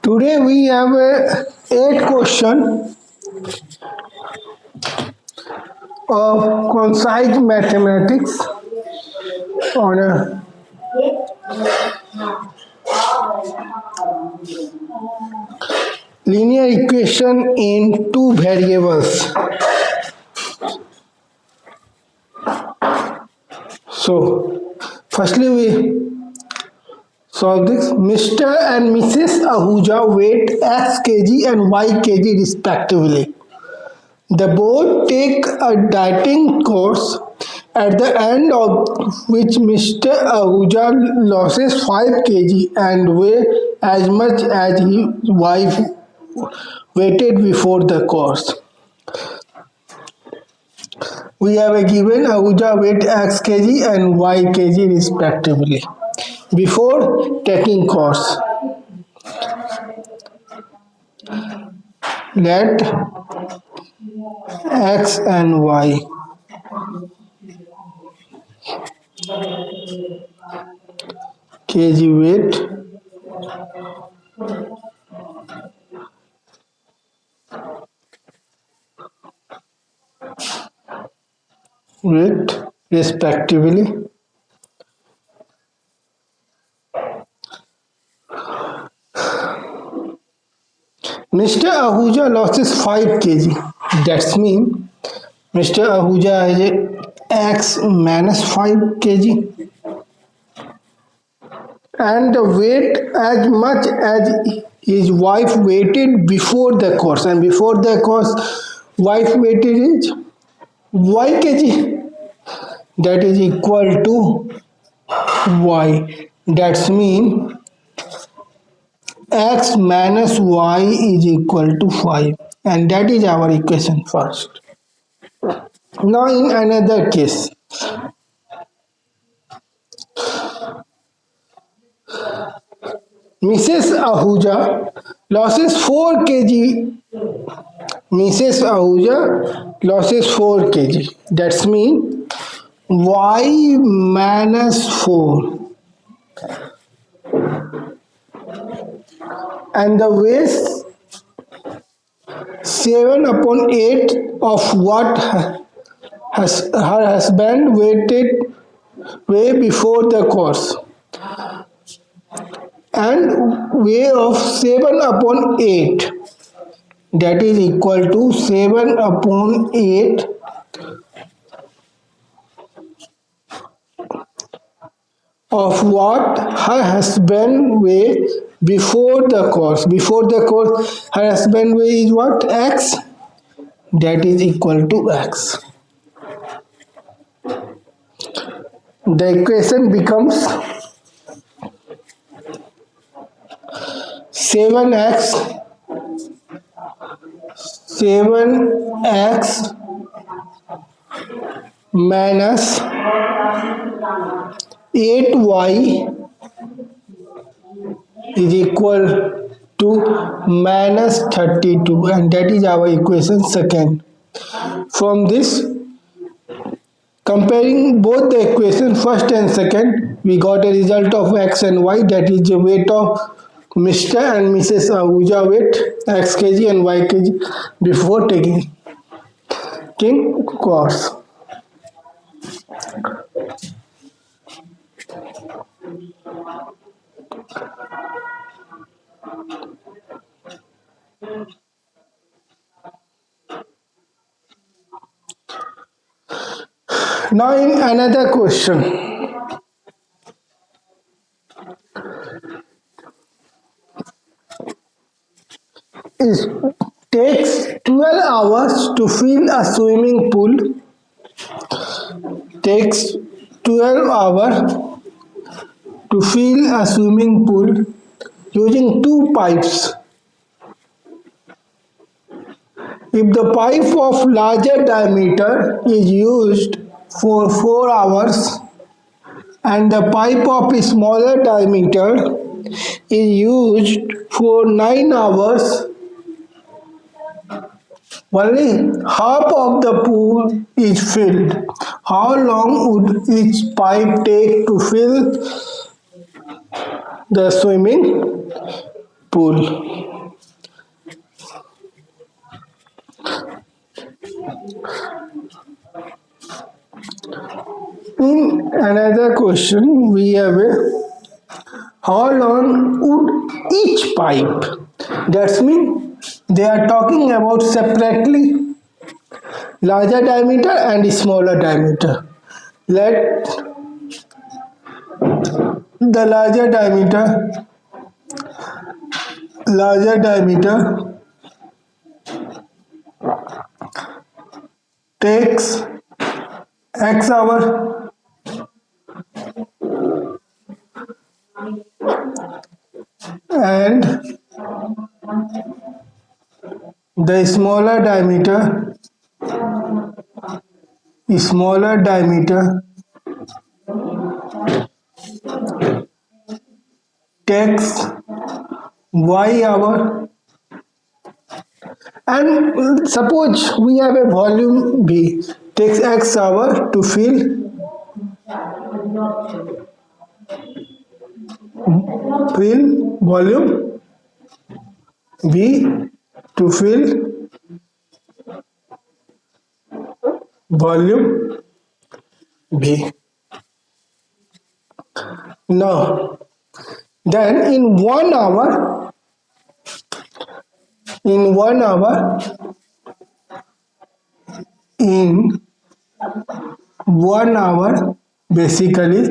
Today we have a 8 question of concise mathematics on a linear equation in two variables. So, firstly we solve this. Mr. and Mrs. Ahuja weighed X kg and Y kg respectively. The both take a dieting course at the end of which Mr. Ahuja loses 5 kg and weigh as much as his wife weighted before the course. We have a given Ahuja weighed X kg and Y kg respectively before taking course. Let X and Y kg weight respectively. Mr. Ahuja loses 5 kg. That's mean Mr. Ahuja has a X minus 5 kg and the weight as much as his wife weighted before the course, and before the course wife weighted is Y kg, that is equal to Y. That's mean X minus Y is equal to 5, and that is our equation first. Now in another case, Mrs. Ahuja loses 4 kg. Mrs. Ahuja loses 4 kg. That's mean Y minus 4. And the weight 7 upon 8 of what her husband weighted way before the course, and weight of 7 upon 8, that is equal to 7 upon 8 of what her husband weigh before the course. Before the course her husband weigh is what? X, that is equal to X. The equation becomes 7x minus 8y is equal to minus 32, and that is our equation second. From this, comparing both the equation first and second, we got a result of X and Y, that is the weight of Mr. and Mrs. Ahuja weight X kg and Y kg before taking course. Now in another question, it takes 12 hours to fill a swimming pool. Takes 12 hours to fill a swimming pool using two pipes. If the pipe of larger diameter is used for 4 hours and the pipe of smaller diameter is used for 9 hours, only half of the pool is filled. How long would each pipe take to fill the swimming pool. In another question, we have a how long would each pipe? That's mean they are talking about separately larger diameter and smaller diameter. Let the larger diameter takes X hour and the smaller diameter takes Y hour. And suppose we have a volume B takes X hour to fill volume B to fill volume B. Now, then in 1 hour, in 1 hour, basically,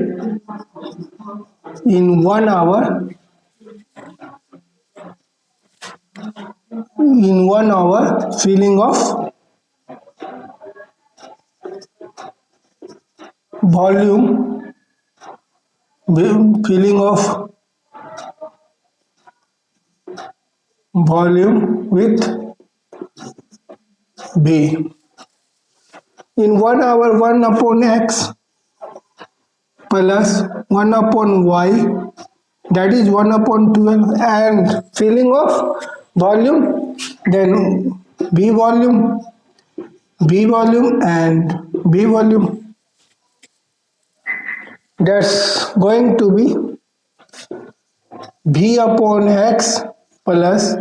in 1 hour, filling of volume, filling of volume with B. In 1 hour, 1 upon X plus 1 upon Y, that is 1 upon 12, and filling of volume, then B volume, and B volume. That's going to be V upon X plus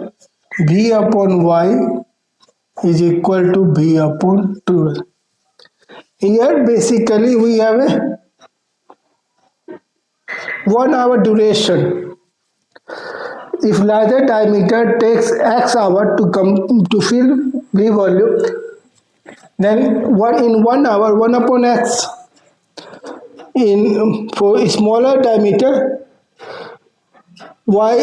V upon Y is equal to V upon 12. Here basically we have a 1 hour duration. If larger diameter takes X hour to come to fill V volume, then in 1 hour 1 upon X. In for smaller diameter, Y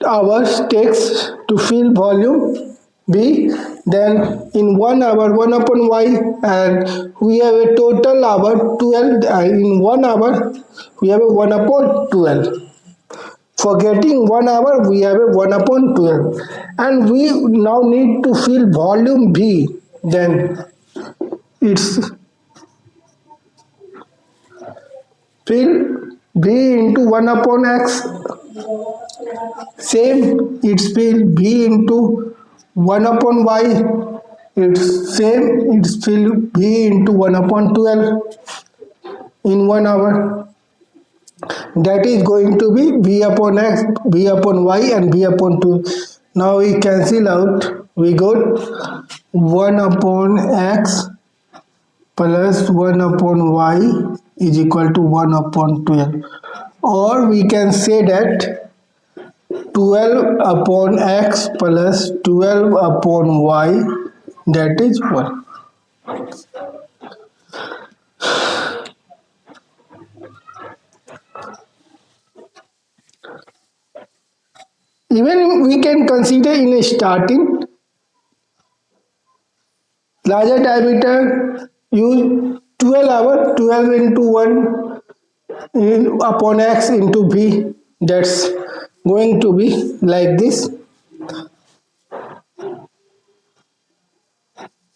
hours takes to fill volume B. Then in 1 hour 1 upon Y, and we have a total hour 12. In 1 hour we have a 1 upon 12. For getting 1 hour, we have a 1 upon 12. And we now need to fill volume B. Then it's fill B into 1 upon X. Same, it's fill B into 1 upon Y. It's same, it's fill B into 1 upon 12 in 1 hour. That is going to be B upon X, B upon Y, and B upon 2. Now we cancel out. We got 1 upon X plus 1 upon Y is equal to 1 upon 12. Or we can say that 12 upon X plus 12 upon Y, that is 1. Even we can consider in a starting larger diameter, use 12 hour, 12 into 1 upon X into B. That's going to be like this: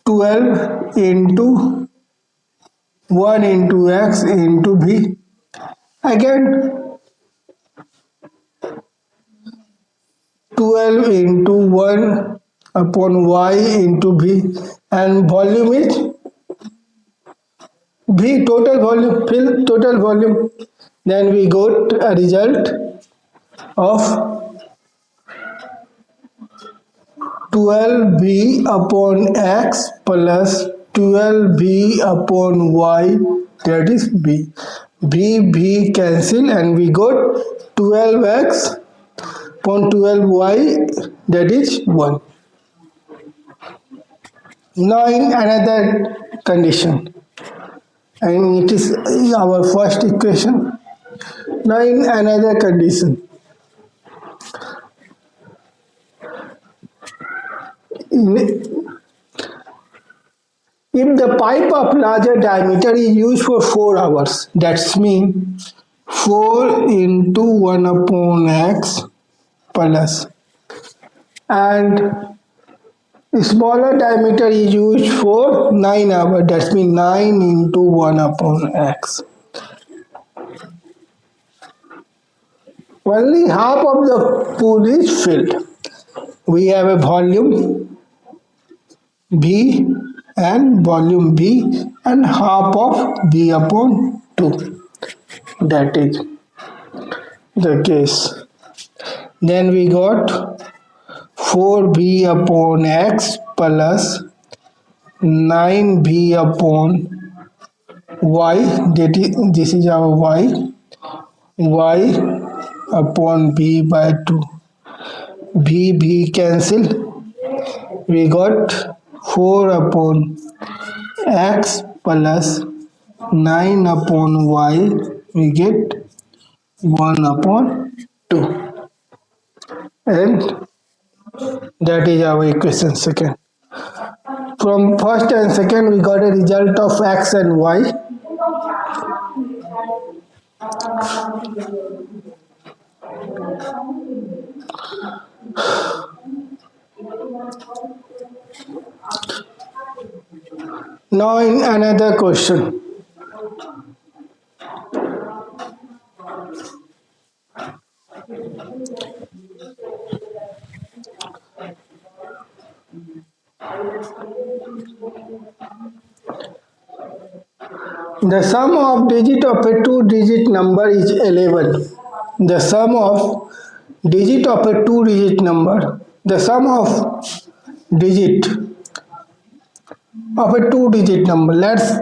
12 into 1 into X into B. Again 12 into 1 upon Y into B, and volume is B, total volume, fill total volume. Then we got a result of 12b upon x plus 12b upon y, that is b. B cancel and we got 12x upon 12y, that is 1. Now in another condition, and it is our first equation. Now in another condition, if the pipe of larger diameter is used for 4 hours, that's mean 4 into 1 upon x plus, and smaller diameter is used for 9 hours, that's mean 9 into 1 upon x. Only half of the pool is filled. We have a volume B and volume B and half of B upon 2. That is the case. Then we got 4B upon X plus 9B upon Y. This is our Y. Y upon B by 2. B cancel. We got 4 upon x plus 9 upon y, we get 1 upon 2. And that is our equation second. From first and second, we got a result of x and y. Now in another question. The sum of digit of a two-digit number is 11. The sum of digit of a two-digit number. The sum of digit of a two-digit number. Let's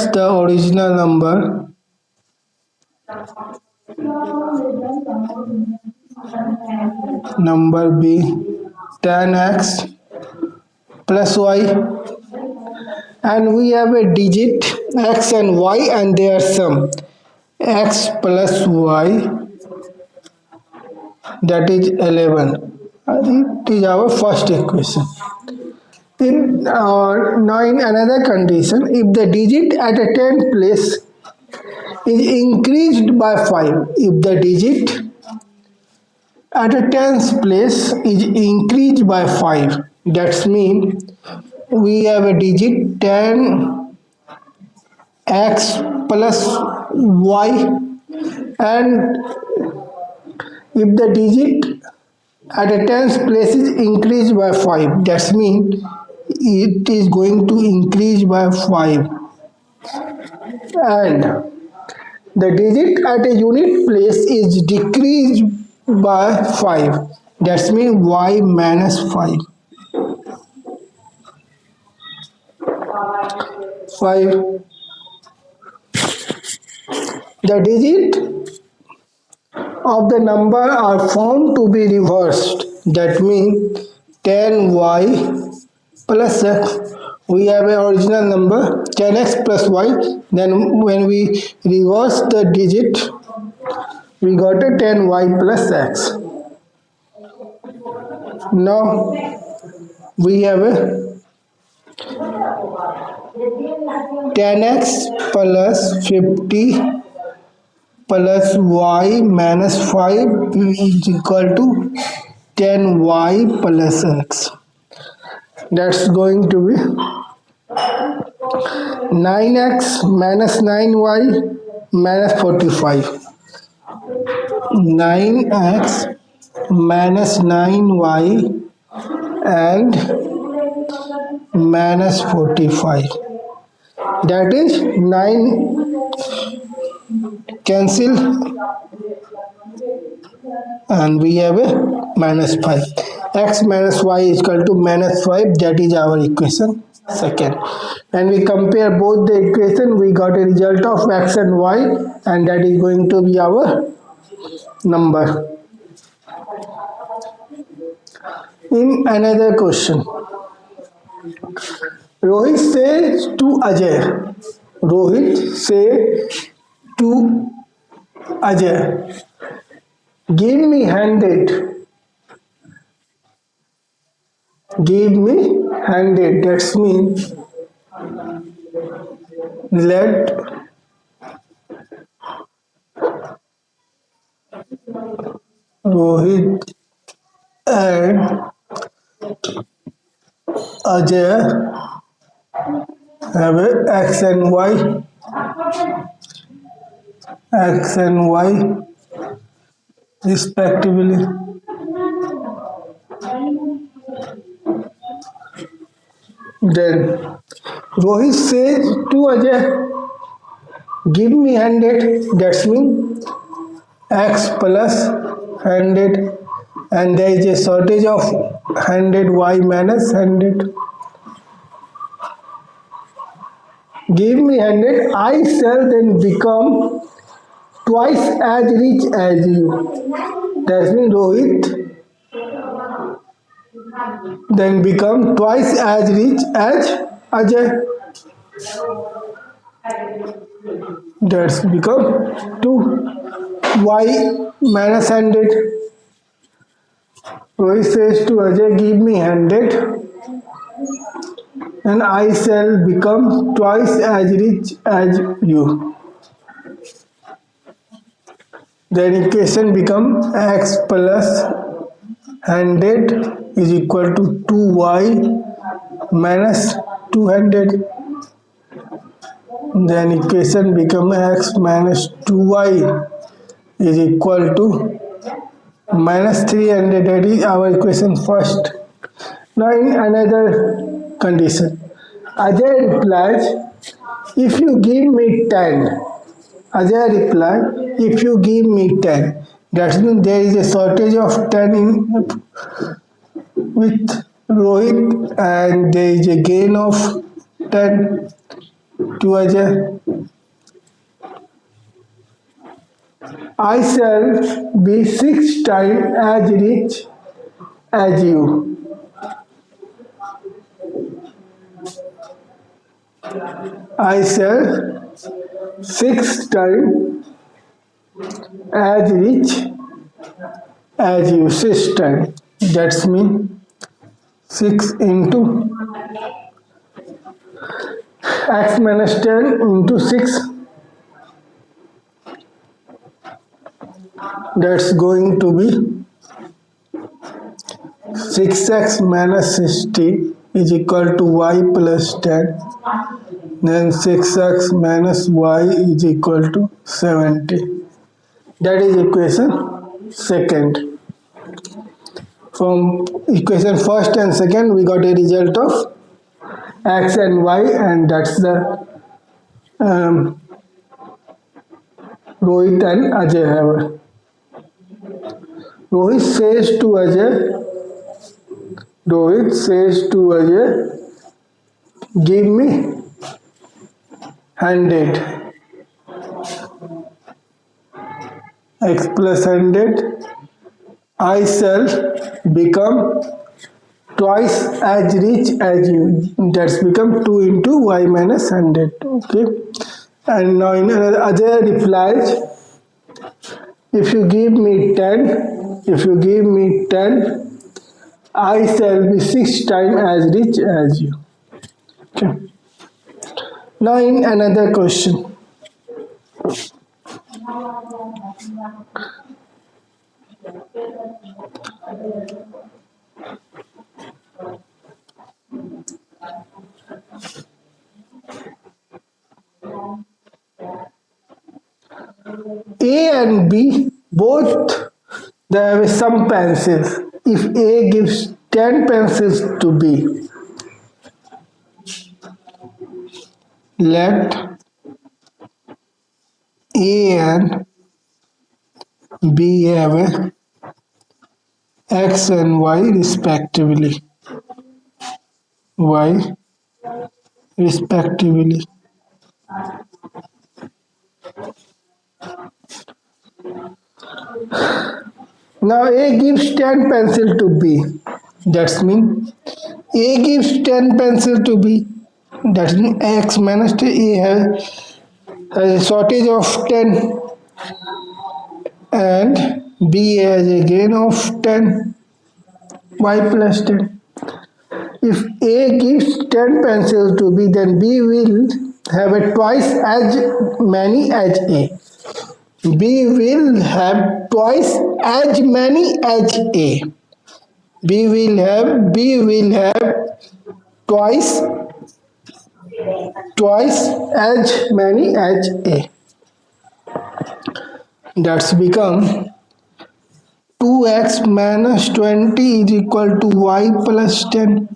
the original number be 10x plus y, and we have a digit x and y and their sum x plus y, that is 11. It is our first equation. Now in another condition, if the digit at a 10th place is increased by 5, if the digit at a 10th place is increased by 5, that means we have a digit 10x plus y, and if the digit at a 10th place is increased by 5, that means it is going to increase by 5, and the digit at a unit place is decreased by 5, that means y minus 5. 5. The digit of the number are found to be reversed, that means 10y plus x. We have an original number 10x plus y, then when we reverse the digit, we got a 10y plus x. Now we have a 10x plus 50 plus y minus 5 is equal to 10y plus x. That's going to be 9x minus 9y minus 45. 9x minus 9y and minus 45. That is 9 cancel and we have a minus 5. X minus y is equal to minus 5. That is our equation second. And we compare both the equation, we got a result of x and y, and that is going to be our number. In another question, Rohit says to Ajay, Rohit says to Ajay, give me 100, give me 100. That's means let Rohit and Ajay have a x and y respectively. Then Rohit says to Ajay, give me 100. That's means x plus 100, and there is a shortage of 100, y minus 100. Give me 100, I shall then become twice as rich as you. That means Rohit then become twice as rich as Ajay. That's become 2 y minus 100. Rohit says to Ajay, give me 100 and I shall become twice as rich as you. Then equation become x plus 100 is equal to 2y minus 200. Then equation become x minus 2y is equal to minus 300. That is our equation first. Now in another condition, Ajay replies, if you give me 10. Ajay replied, if you give me 10. That means there is a shortage of 10 with Rohit, and there is a gain of 10 to Ajay. I shall be 6 times as rich as you. I shall 6 times as rich as you. 6 times. That's mean 6 into x minus 10 into 6. That's going to be 6x minus 60 is equal to y plus 10. Then 6x minus y is equal to 70. That is equation second. From equation first and second, we got a result of x and y, and that's the Rohit and Ajay have. Rohit says to Ajay, give me 100. X plus 100. I shall become twice as rich as you. That's become 2 into y minus 100. Okay. And now in another, Ajay replies, if you give me 10, I shall be 6 times as rich as you. Okay. Now in another question. A and B both they have some pencils. If A gives 10 pencils to B, let A and B have x and y respectively. Y respectively. Now A gives 10 pencil to B. That's mean A gives 10 pencil to B. That means X minus A has a shortage of 10 and B has a gain of 10, Y plus 10. If A gives 10 pencils to B, then B will have a twice as many as A. B will have twice as many as A. B will have twice as many as A. That's become 2x minus 20 is equal to y plus 10.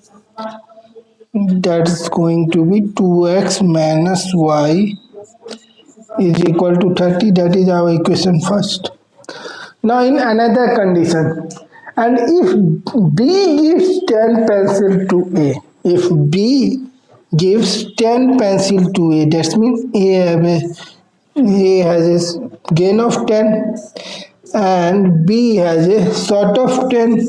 That's going to be 2x minus y is equal to 30. That is our equation first. Now in another condition, and if B gives 10 pencil to A, if B gives 10 pencil to A, that means A has a gain of 10 and B has a sort of 10.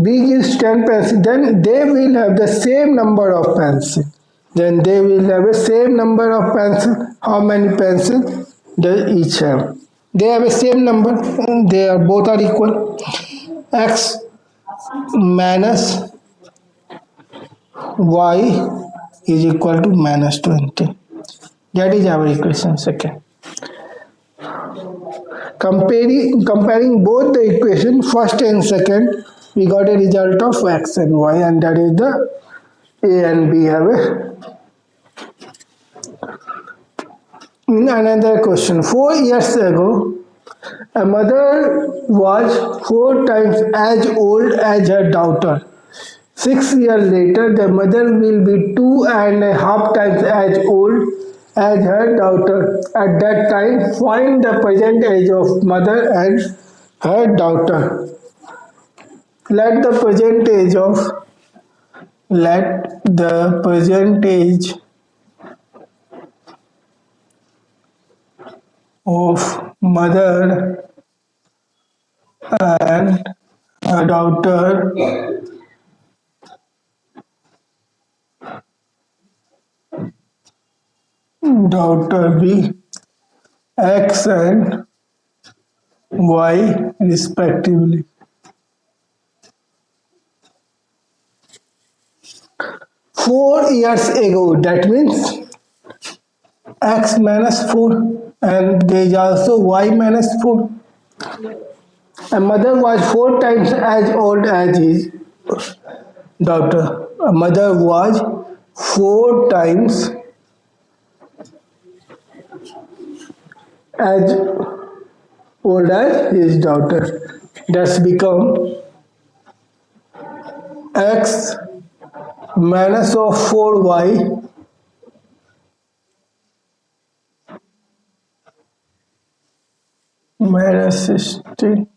B gives 10 pencils, then they will have the same number of pencils. Then they will have a same number of pencils. How many pencils does each have? They have a same number. They are both are equal. X minus y is equal to minus 20. That is our equation second. Comparing both the equation first and second, we got a result of x and y, and that is the A and B have a. In another question, 4 years ago, a mother was 4 times as old as her daughter. 6 years later, the mother will be 2.5 times as old as her daughter. At that time, find the present age of mother and her daughter. Let the present age of mother and her daughter be x and y respectively. 4 years ago, that means x minus 4, and there is also y minus 4. A mother was 4 times as old as his daughter. A mother was 4 times as old as his daughter. That's become x minus of 4y minus 16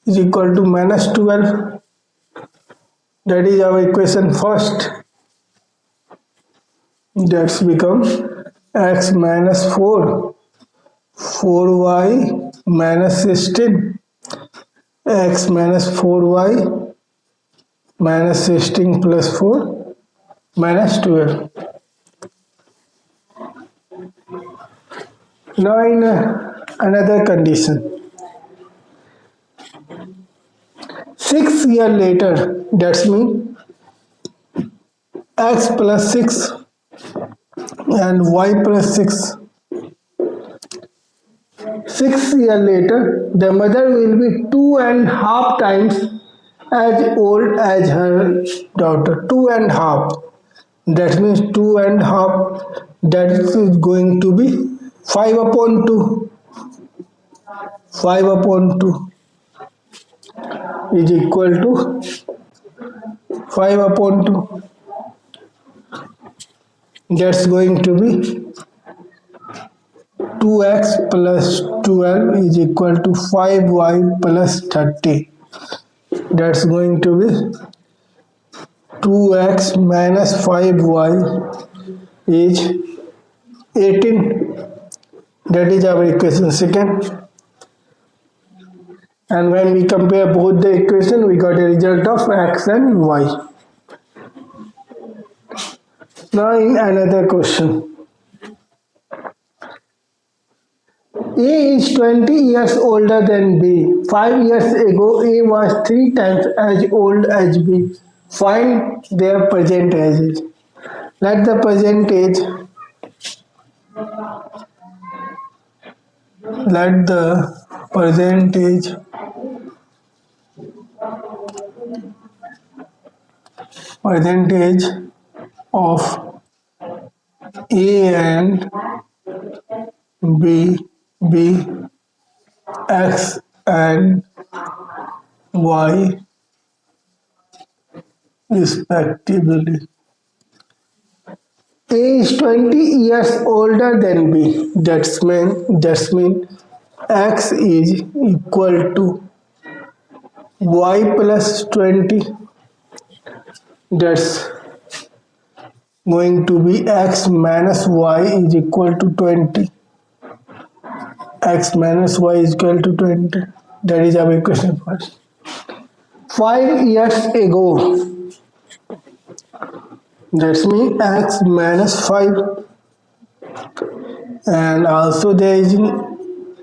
is equal to minus 12. That is our equation first. That's become x minus 4y minus 16, x minus 4y minus 16 plus 4 minus 12. Now in another condition, 6 years later, that's mean x plus 6 and y plus 6. 6 years later, the mother will be 2.5 times as old as her daughter. 2.5. That means 2.5. That is going to be 5 upon 2. 5 upon 2 is equal to 5 upon 2. That's going to be 2x plus 12 is equal to 5y plus 30. That's going to be 2x minus 5y is 18. That is our equation second. And when we compare both the equation, we got a result of x and y. Now in another question. A is 20 years older than B. 5 years ago, A was 3 times as old as B. Find their present ages. Let the percentage let the percentage of A and B be X and Y respectively. A is 20 years older than B. That's mean X is equal to Y plus 20. That's going to be X minus Y is equal to 20. X minus Y is equal to 20. That is our equation first. 5 years ago, that's mean X minus 5, and also there is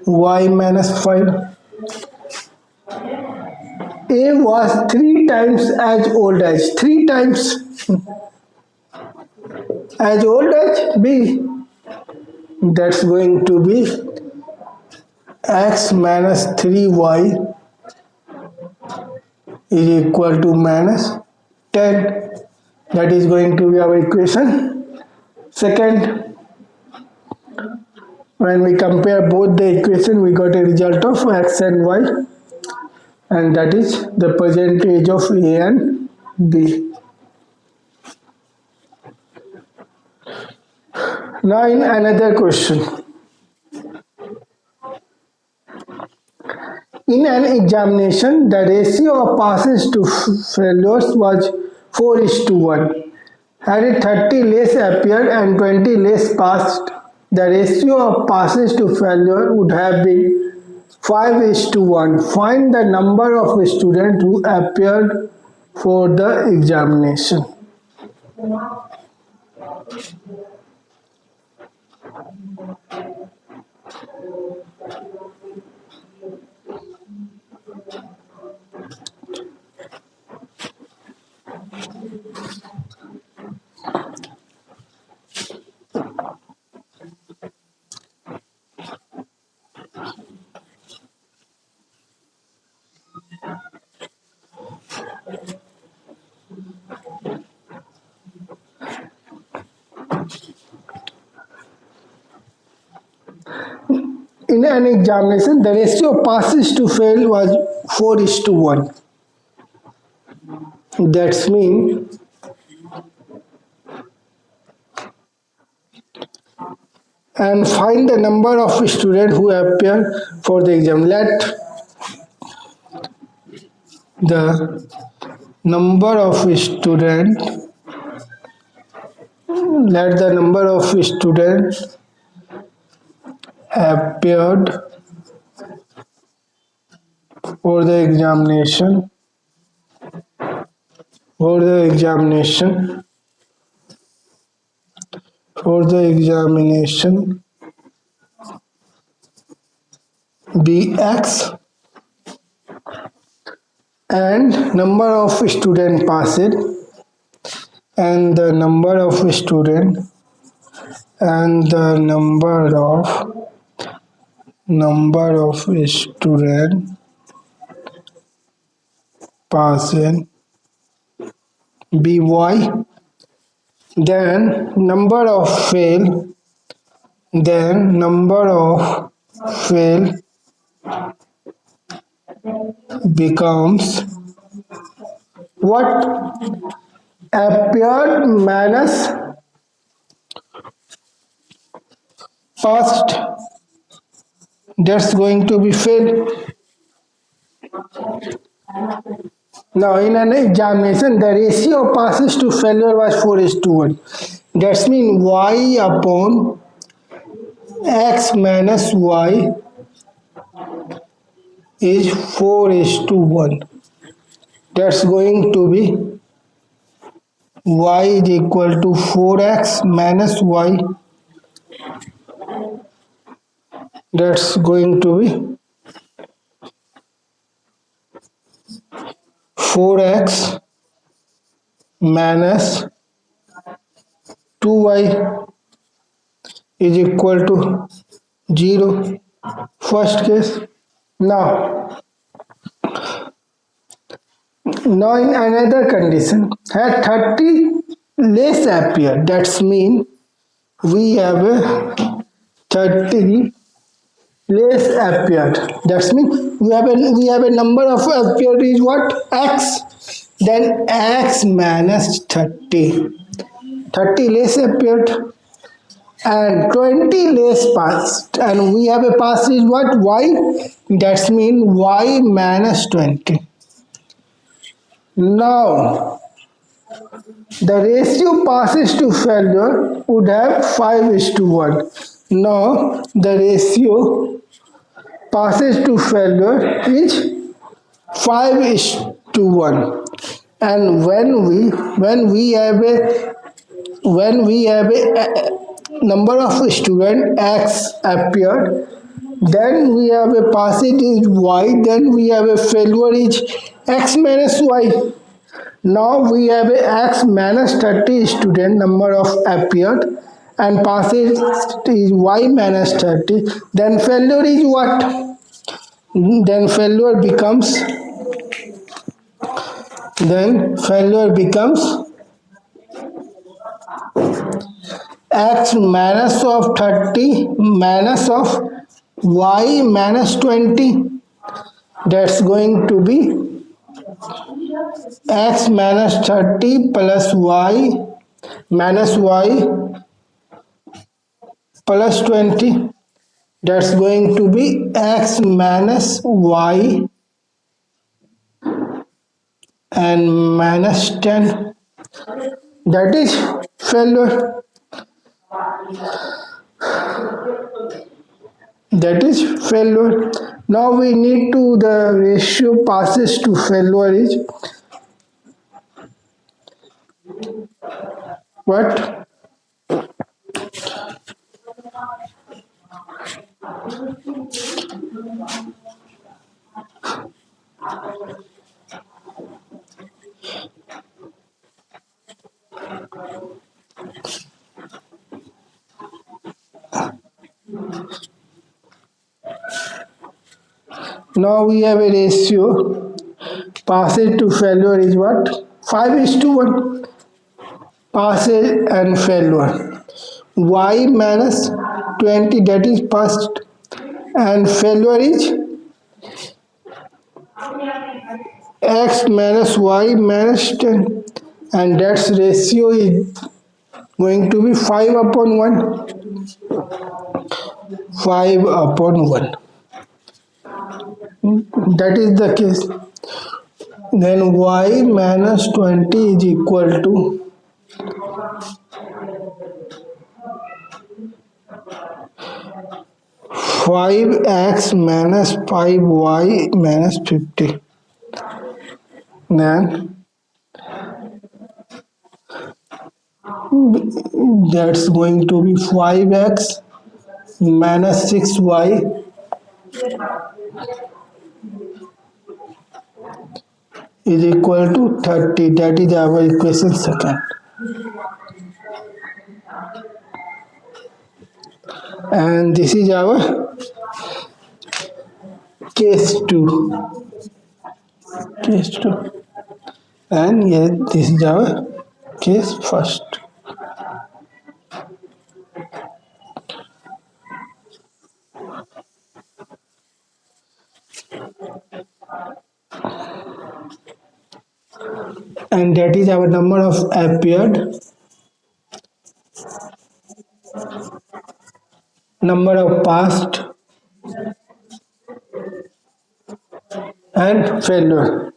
Y minus 5. A was 3 times as old as 3 times as old as B. That's going to be X minus 3Y is equal to minus 10. That is going to be our equation second. When we compare both the equation, we got a result of X and Y, and that is the percentage of A and B. Now in another question. In an examination, the ratio of passes to failures was 4:1. Had 30 less appeared and 20 less passed, the ratio of passes to failure would have been 5:1. Find the number of students who appeared for the examination. In an examination, the ratio of passes to fail was 4:1. That's mean and find the number of students who appear for the exam. The number of students let the number of students appeared for the examination be X, and number of students passed, and the number of students student passed be Y, then number of fail becomes what? Appeared minus passed, that's going to be failed. Now, in an examination, the ratio of passes to failure was 4 is to 1. That means y upon x minus y is 4 is to 1. That's going to be y is equal to 4x minus y. That's going to be 4x minus 2y is equal to 0. First case. Now, now in another condition, had 30 less appear. That's mean we have a 30 less appeared. That's mean we have a number of appeared is what? X. Then x minus 30. 30 less appeared and 20 less passed, and we have a pass is what? Y. That's mean y minus 20. Now the ratio passes to failure would have 5 is to 1. Now the ratio passes to failure is 5 is to 1. And when we have a number of student x appeared, then we have a passage is y, then we have a failure is x minus y. Now we have a x minus 30 student number of appeared and passage is y minus 30. Then failure is what? Then failure becomes x minus of 30 minus of y minus 20. That's going to be x minus 30 plus y minus y plus 20. That's going to be x minus y and minus 10. That is failure. That is failure. Now we need to the ratio passes to failure is what? Now we have a ratio passes to failure is what? 5 is to 1. Passes and failure. Y minus 20, that is passed, and failure is x minus y minus 10, and that's ratio is going to be 5 upon 1. 5 upon 1. That is the case. Then y minus 20 is equal to 5x minus 5y minus 50. Then that's going to be 5x minus 6y is equal to 30. That is our equation second. And this is our case 2. Case 2. And yes, this is our case first. And that is our number of appeared number of past and failure.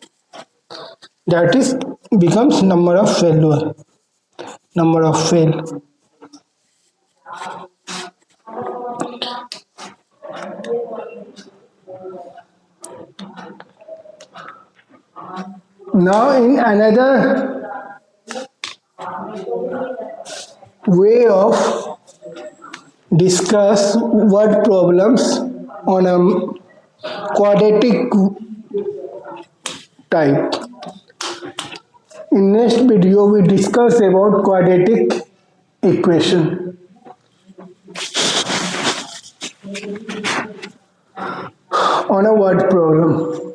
That is becomes number of failure, number of fail. Now in another way of discuss word problems on a quadratic type. In next video we discuss about quadratic equation on a word problem.